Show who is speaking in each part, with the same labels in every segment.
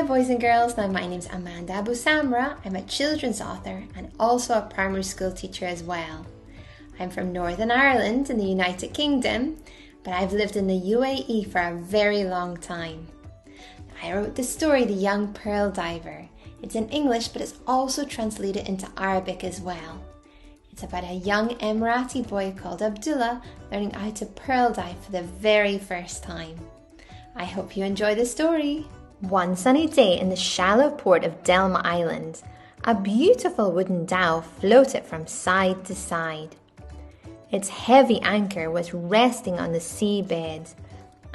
Speaker 1: boys and girls. Now my name's Abou Samra. I'm a children's author and also a primary school teacher as well. I'm from Northern Ireland in the United Kingdom, but I've lived in the UAE for a very long time. I wrote the story The Young Pearl Diver. It's in English, but it's also translated into Arabic as well. It's about a young Emirati boy called Abdullah learning how to pearl dive for the very first time. I hope you enjoy the story. One sunny day in the shallow port of Delma Island, a beautiful wooden dhow floated from side to side. Its heavy anchor was resting on the seabed,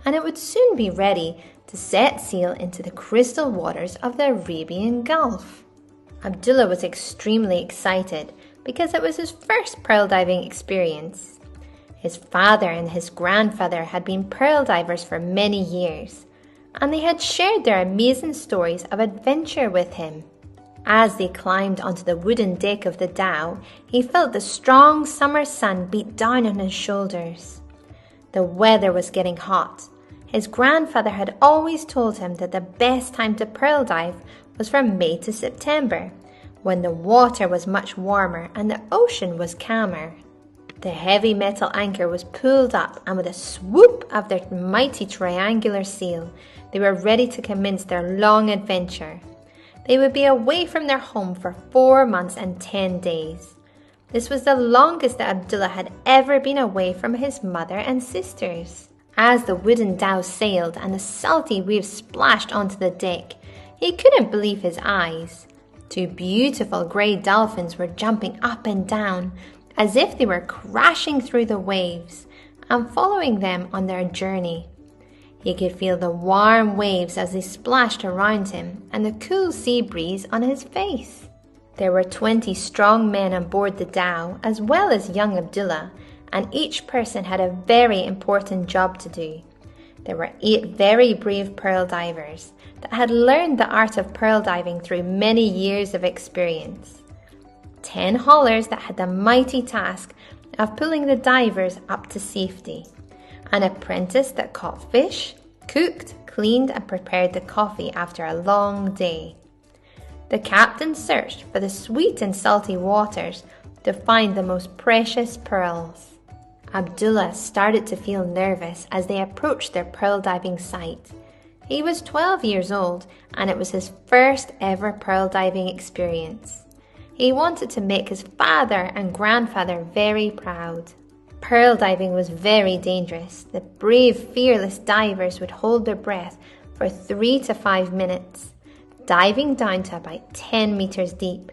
Speaker 1: and it would soon be ready to set sail into the crystal waters of the Arabian Gulf. Abdullah was extremely excited because it was his first pearl diving experience. His father and his grandfather had been pearl divers for many years, and they had shared their amazing stories of adventure with him. As they climbed onto the wooden deck of the dhow, he felt the strong summer sun beat down on his shoulders. The weather was getting hot. His grandfather had always told him that the best time to pearl dive was from May to September, when the water was much warmer and the ocean was calmer. The heavy metal anchor was pulled up, and with a swoop of their mighty triangular sail, they were ready to commence their long adventure. They would be away from their home for 4 months and 10 days. This was the longest that Abdullah had ever been away from his mother and sisters. As the wooden dhow sailed and the salty waves splashed onto the deck, he couldn't believe his eyes. 2 beautiful grey dolphins were jumping up and down as if they were crashing through the waves and following them on their journey. He could feel the warm waves as they splashed around him and the cool sea breeze on his face. There were 20 strong men on board the dhow, as well as young Abdullah, and each person had a very important job to do. There were 8 very brave pearl divers that had learned the art of pearl diving through many years of experience. 10 haulers that had the mighty task of pulling the divers up to safety. An apprentice that caught fish, cooked, cleaned and prepared the coffee after a long day. The captain searched for the sweet and salty waters to find the most precious pearls. Abdullah started to feel nervous as they approached their pearl diving site. He was 12 years old, and it was his first ever pearl diving experience. He wanted to make his father and grandfather very proud. Pearl diving was very dangerous. The brave, fearless divers would hold their breath for 3 to 5 minutes, diving down to about 10 meters deep.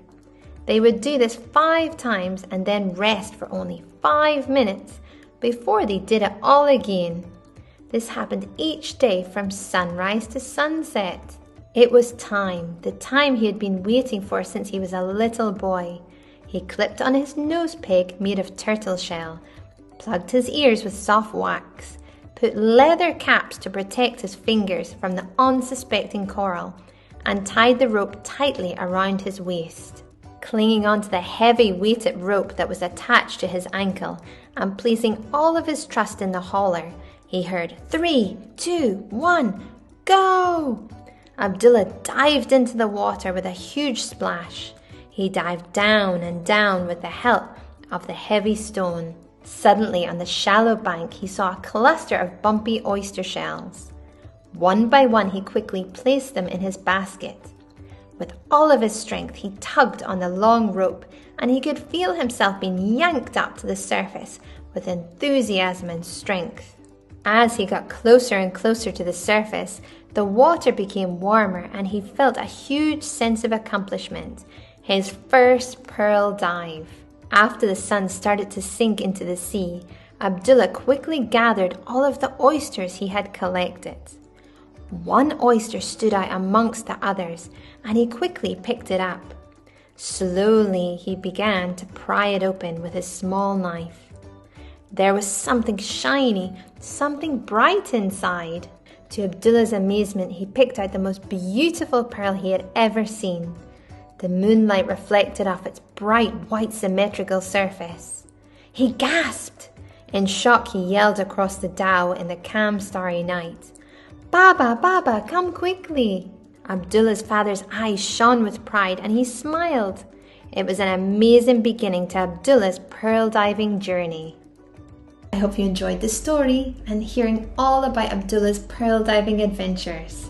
Speaker 1: They would do this 5 times and then rest for only 5 minutes before they did it all again. This happened each day from sunrise to sunset. It was time, the time he had been waiting for since he was a little boy. He clipped on his nose peg made of turtle shell, plugged his ears with soft wax, put leather caps to protect his fingers from the unsuspecting coral, and tied the rope tightly around his waist. Clinging onto the heavy weighted rope that was attached to his ankle and placing all of his trust in the hauler, he heard 3, 2, 1, go! Abdullah dived into the water with a huge splash. He dived down and down with the help of the heavy stone. Suddenly, on the shallow bank, he saw a cluster of bumpy oyster shells. One by one, he quickly placed them in his basket. With all of his strength, he tugged on the long rope, and he could feel himself being yanked up to the surface with enthusiasm and strength. As he got closer and closer to the surface, the water became warmer, and he felt a huge sense of accomplishment, his first pearl dive. After the sun started to sink into the sea, Abdullah quickly gathered all of the oysters he had collected. One oyster stood out amongst the others, and he quickly picked it up. Slowly, he began to pry it open with his small knife. There was something shiny, something bright inside. To Abdullah's amazement, he picked out the most beautiful pearl he had ever seen. The moonlight reflected off its bright white symmetrical surface. He gasped. In shock, he yelled across the dhow in the calm starry night, "Baba, Baba, come quickly!" Abdullah's father's eyes shone with pride and he smiled. It was an amazing beginning to Abdullah's pearl diving journey. I hope you enjoyed this story and hearing all about Abdullah's pearl diving adventures.